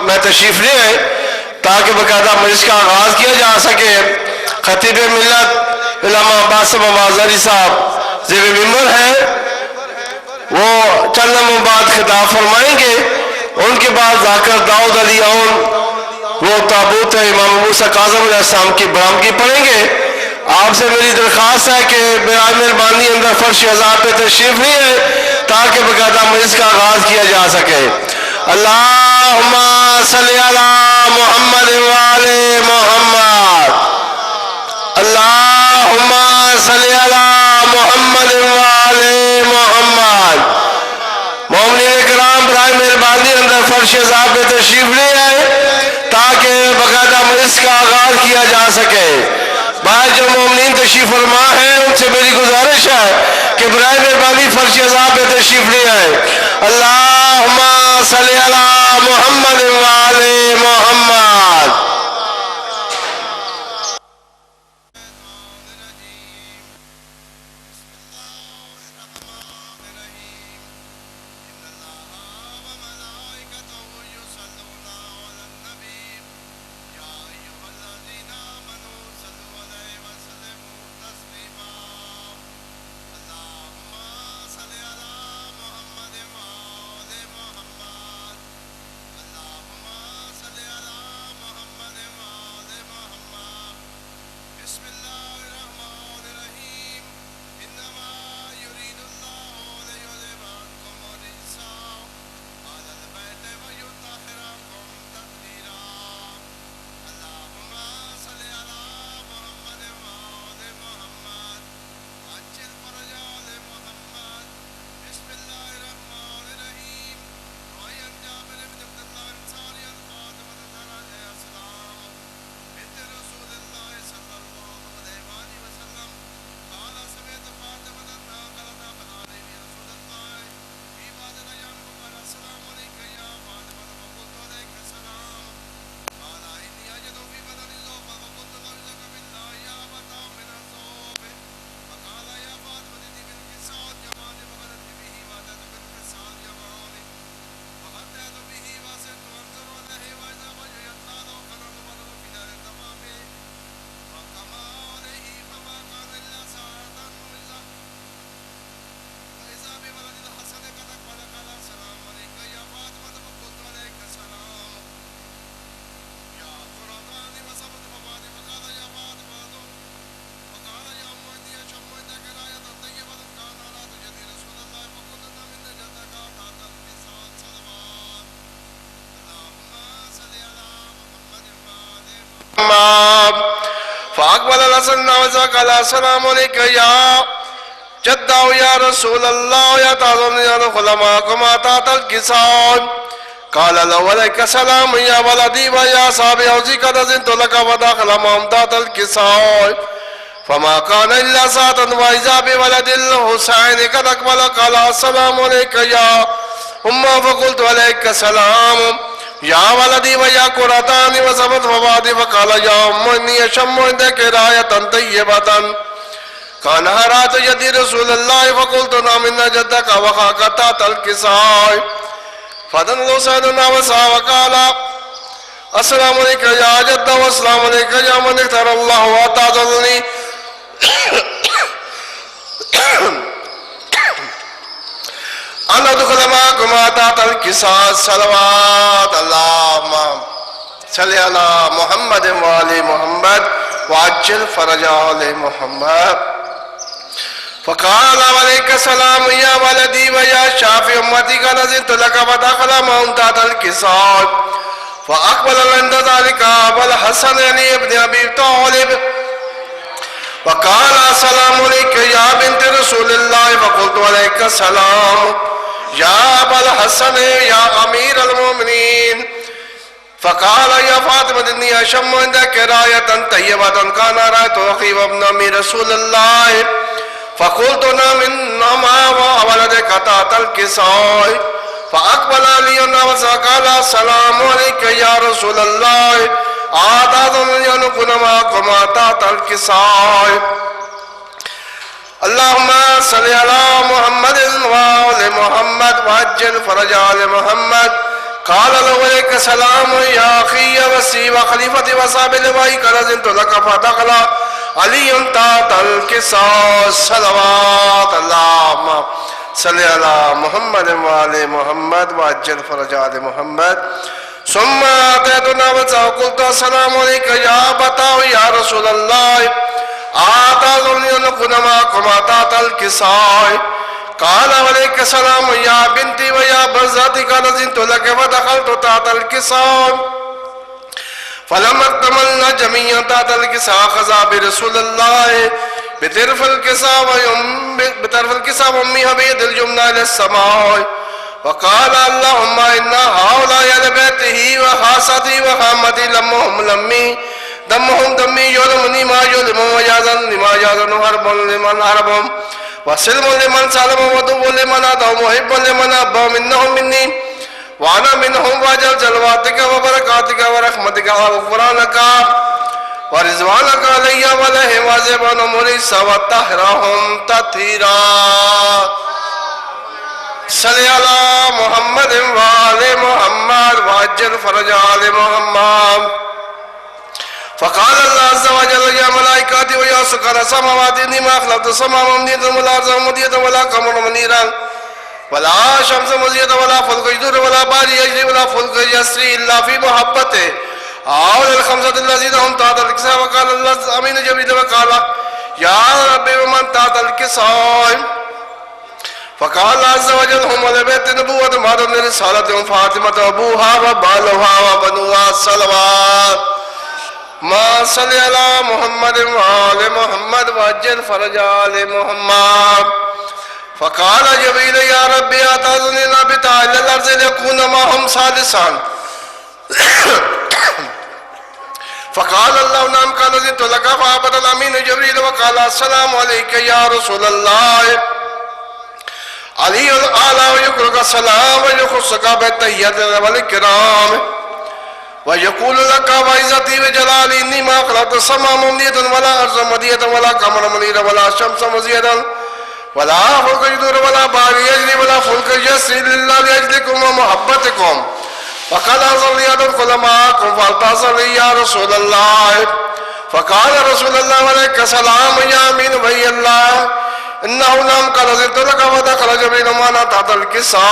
میں تشریف لے آئے تاکہ باقاعدہ مجلس کا آغاز کیا جا سکے۔ خطیب ملت علامہ عباس موازری صاحب زیر ممبر ہیں، وہ چند لمحوں بعد خطاب فرمائیں گے۔ ان کے بعد ذاکر داؤد علی اون وہ تابوت امام موسیٰ کاظم علیہ السلام کی برآمدگی پڑھیں گے۔ آپ سے میری درخواست ہے کہ برائے مہربانی اندر فرش عذاب پہ تشریف لے آئے تاکہ باقاعدہ مجلس کا آغاز کیا جا سکے۔ اللہم صلی علی محمد وآل محمد، اللہم صلی علی محمد وآل محمد۔ مومنین کرام برائے مہربانی اندر فرش عذاب پہ تشریف لے آئے تاکہ باقاعدہ مجلس کا آغاز کیا جا سکے۔ باہر جو مومنین تشریف فرما ہیں ان سے میری گزارش ہے کہ برائے مہربانی فرش عذاب پہ تشریف لے آئے۔ اللہم صلی علی محمد وآل محمد۔ فاقبل الحسن وقال السلام علیکہ یا جدہ یا رسول اللہ یا تعظم یا خلماکم آتات القصان قال لو علیکہ السلام یا ولدی و یا صحاب حوزی قد ازنت لکا وداخل مامتات القصان فما کان اللہ ساتا وائزا بولد الحسین قد اقبل قال السلام علیکہ یا امہ فقلت علیکہ السلام یا ولدی و یا قرآتانی و سبت فوادی فقال یا امنی اشم عندك رایتا طیبتا کان حرات یدی رسول اللہ فقلت نامن جدک وخاکتا تلکسائی فدن اللہ سیدنا وسا وقال السلام علیکہ یا جدہ والسلام علیکہ یا من اختار اللہ واتعذرنی أن أدخل معكم آتات القصاص صلوات اللهم صل على محمد وآل محمد وعجل فرج آل محمد فقال عليك السلام يا ولدي ويا شافي أمتي قد أذنت لك ودخل معهم تحت القصاص فأقبل عند ذلك أبا الحسن علي بن أبي طالب وقال السلام عليك يا بنت رسول الله فقلت عليك السلام یا ابا الحسن یا امیر المومنین فقال یا فاطمہ انی اشم عندك رایتا طیبتا کان رایت اخی وابن امی رسول اللہ فقلت نما وولدک تحت القصاء فاقبل علی وقال السلام علیک یا رسول اللہ آتاظن ینکن معکم تحت القصاء اللہم صلی علی محمد وآل محمد وعجل فرج آل محمد قال له عليك السلام يا أخي يا وسي وخليفتي وصحب لواء كرزنت لك فدخل علي تحت القصاص صلوات اللهم صل على محمد وآل محمد وعجل فرج آل محمد ثم أتيتنا وقلت السلام عليك يا أبتا يا رسول الله آتاذني أن أكون معكم تحت القصاص قال عليك السلام يا بنتي ويا بزاتي قال زنت لك ودخلت تحت القصاص فلما اكتملنا جميعا تحت القصاص خذا برسول الله بطرف القصاص وأمها بيد الجمنة إلى السماء وقال اللهم إن هؤلاء أهل بيته وخاصتي وخامتي لمهم لمي دمهم دمي يظلمني ما يظلمون ويحزنني ما يحزنون حرب لمن حربهم وسلم لمن سلم ودب لمن أدعو محب لمن أبهم إنهم مني وأنا منهم وأجل جلواتك وبركاتك ورحمتك وغفرانك ورضوانك علي وعليهم وزبان أموري وطهرهم تطهيرا صل على محمد وآل محمد وعجل فرج آل محمد فقال الله عز وجل يا ملائكتي ويا سكر السماوات إني ما خلقت السماء ممنية ولا أرض ممنية ولا قمر منيرا ولا شمس مزيدة ولا فلك يدور ولا بحر يجري ولا فلك يسري إلا في محبته هؤلاء الخمسة الذين هم تحت القصاص وقال الله أمين جبريل وقال يا رب ومن تحت القصاص فقال الله عز وجل هم أهل بيت النبوة مهرم لرسالتهم فاطمة أبوها وبالها وبنوها صلوات ما صل على محمد وآل محمد وعجل فرج آل محمد فقال جبريل يا ربي أتأذنني أن أبتع إلى الأرض ليكون معهم ثالثا فقال الله نعم قال أذنت لك فأبت الأمين جبريل وقال السلام عليك يا رسول الله علي الأعلى ويقرأ السلام ويخصك بالتحيات والإكرام ويقول لك وعزتي وجلالي إني ما خلقت السماء ممنية ولا أرض مدية ولا قمر منيرا ولا شمس مزيدا ولا فلك يدور ولا بحر يجري ولا فلك يسري إلا لأجلكم ومحبتكم فقال أصل لي أن أدخل معكم فالتصل لي يا رسول الله فقال رسول الله عليك السلام يا أمين وحي الله إنه نام قال زدت لك ودخل جبريل معنا تحت القصاص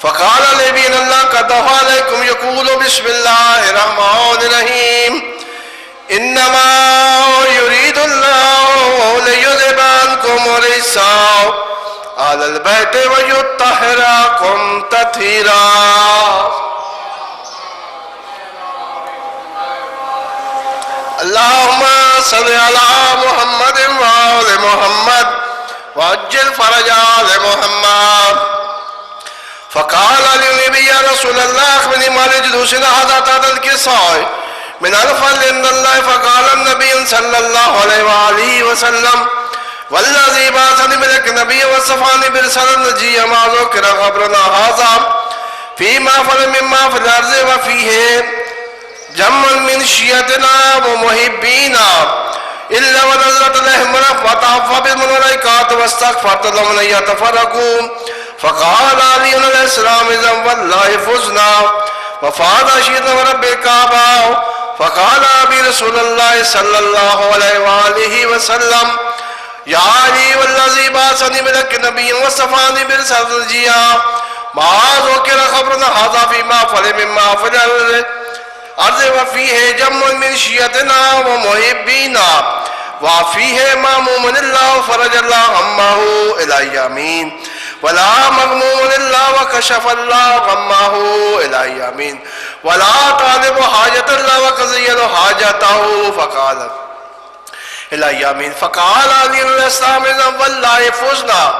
فقال نبينا الله قد عليكم يقول بسم الله الرحمن الرحيم إنما يريد الله ليذهب عنكم الرجس أهل البيت ويطهركم تطهيرا اللهم صل على محمد وآل محمد وعجل فرج آل محمد فقال للنبي يا رسول الله أخبرني ما لجلوسنا هذا تحت القصاص من الفضل عند الله فقال النبي صلى الله عليه وآله وسلم والذي بعثني بك نبي وصفاني برسالة نجية ما ذكر خبرنا هذا فيما فعل مما في الأرض وفيه جمع من شيعتنا ومحبينا إلا ونزلت لهم وتعفى بالملائكات واستغفرت لهم أن يتفرقوا فقال علي عليه السلام إذا والله فزنا وفاض شيئا ورب الكعبة فقال أبي رسول الله صلى الله عليه وآله وسلم يا علي والذي بعثني بك نبيا وصفاني برسالة نجية ما ذكر خبرنا هذا فيما فعل مما في الأرض وفيه جمع من شيعتنا ومحبينا وفيه مأموم الله فرج الله همه إلى يمين ولا مغموم الله وكشف الله غمه إلى يمين ولا طالب حاجة الله وقضي له حاجته فقال إلى يمين فقال علي الإسلام والله فزنا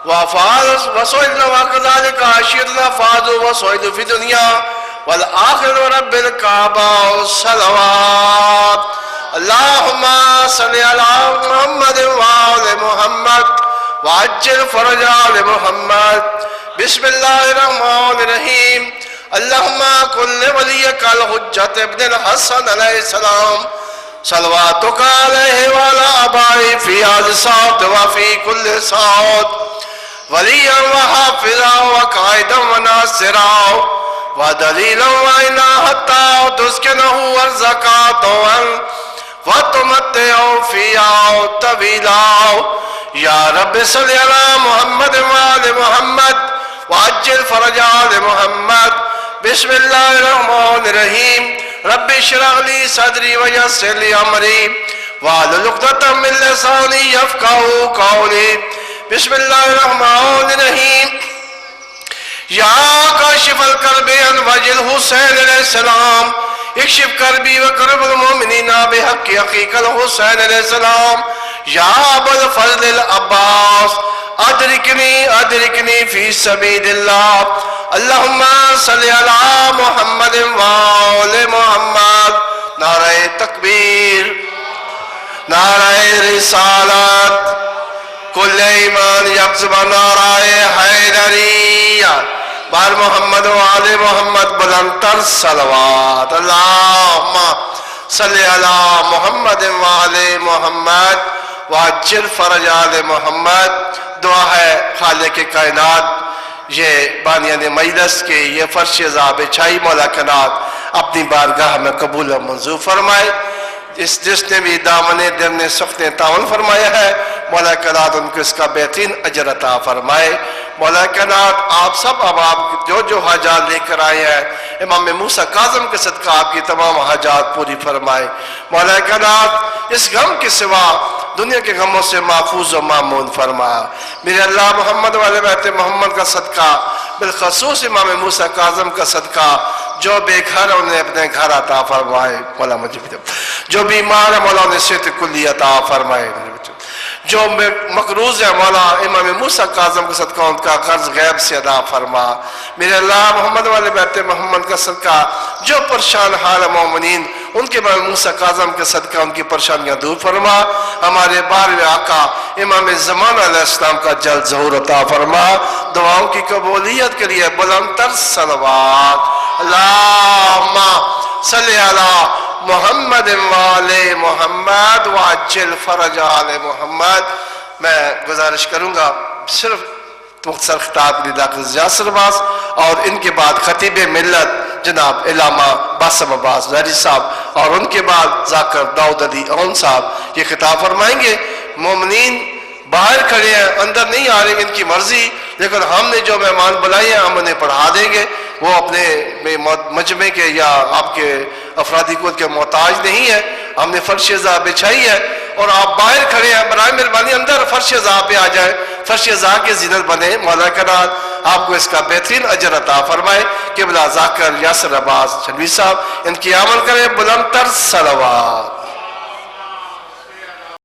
وفاز وسعدنا وكذلك عشيرنا فازوا وسعدوا في الدنيا والآخر رب الكعبة والصلوات اللهم صل على محمد وآل محمد وعجل فرج آل محمد بسم الله الرحمن الرحيم اللهم كن لوليك الحجة ابن الحسن عليه السلام صلواتك عليه وعلى آبائه في هذه الساعة وفي كل ساعة وليا وحافظا وقائدا وناصرا ودليلا وعينا حتى تسكنه أرزقا طوعا وتمتعه فيها طويلا يا رب صل على محمد وآل محمد وعجل فرج آل محمد بسم الله الرحمن الرحيم رب اشرح لي صدري ويسر لي امري واحلل عقدة من لساني يفقهوا قولي بسم الله الرحمن الرحيم يا كاشف الكرب عن وجه الحسين علیہ السلام اکشف کربی وکرب المؤمنین بحق حقیق الحسین علیہ السلام یا ابو الفضل العباس ادرکنی فی سبیل اللہ اللہم صلی علی محمد وآل محمد نعرہ تکبیر نعرہ رسالت کل ایمان یقصب نعرہ حیدریہ بار محمد وآل محمد بلندتر صلوات اللہم صلی علی محمد وآل محمد وعجل فرج آل محمد دعا ہے خالق کائنات یہ بانیان مجلس کے یہ فرش عذاب چھائی مولا کائنات اپنی بارگاہ میں قبول و منظور فرمائے جس نے بھی دامن دل نے سخت تعاون فرمایا ہے مولا کائنات ان کو اس کا بہترین اجر عطا فرمائے مولا کائنات آپ سب اب آپ جو حاجات لے کر آئے ہیں امام موسیٰ کاظم کے صدقہ آپ کی تمام حاجات پوری فرمائے مولا کائنات اس غم کے سوا دنیا کے غموں سے محفوظ و مامون فرما میرے اللہ محمد والے بیت محمد کا صدقہ بالخصوص امام موسیٰ کاظم کا صدقہ جو بے گھر انہیں اپنے گھر عطا فرمائے مولا مجھے جو بیمار ہے مولا انہیں صحت کلی عطا فرمائے جو مقروض ہے مولا امام موسیٰ کاظم کا صدقہ ان کا قرض غیب سے ادا فرما میرے اللہ محمد والے بیت محمد کا صدقہ جو پریشان حال مومنین ان کے امام موسیٰ کاظم کے صدقہ ان کی پریشانیاں دور فرما ہمارے بارہویں آقا امام زمان علیہ السلام کا جلد ظہور عطا فرما دعاؤں کی قبولیت کے لیے بلندتر صلوات اللہم صلی علی محمد وآل محمد وعجل فرج آل محمد میں گزارش کروں گا صرف مختصر خطاب ڈاکٹر یاسر عباس اور ان کے بعد خطیب ملت جناب علامہ باسم عباس ظاہری صاحب اور ان کے بعد ذاکر داؤد علی اون صاحب یہ خطاب فرمائیں گے مومنین باہر کھڑے ہیں اندر نہیں آ رہے ان کی مرضی لیکن ہم نے جو مہمان بلائے ہیں ہم انہیں پڑھا دیں گے وہ اپنے مجمع کے یا آپ کے افرادی قوت کے محتاج نہیں ہے ہم نے فرش عزا بچھائی ہے اور آپ باہر کھڑے ہیں برائے مہربانی اندر فرش عزا پہ آ جائیں فرش عزا کے زینت بنے مولا کائنات آپ کو اس کا بہترین اجر عطا فرمائے قبلہ ذاکر یاسر عباس چلوی صاحب ان کی عمل کریں بلندتر صلوات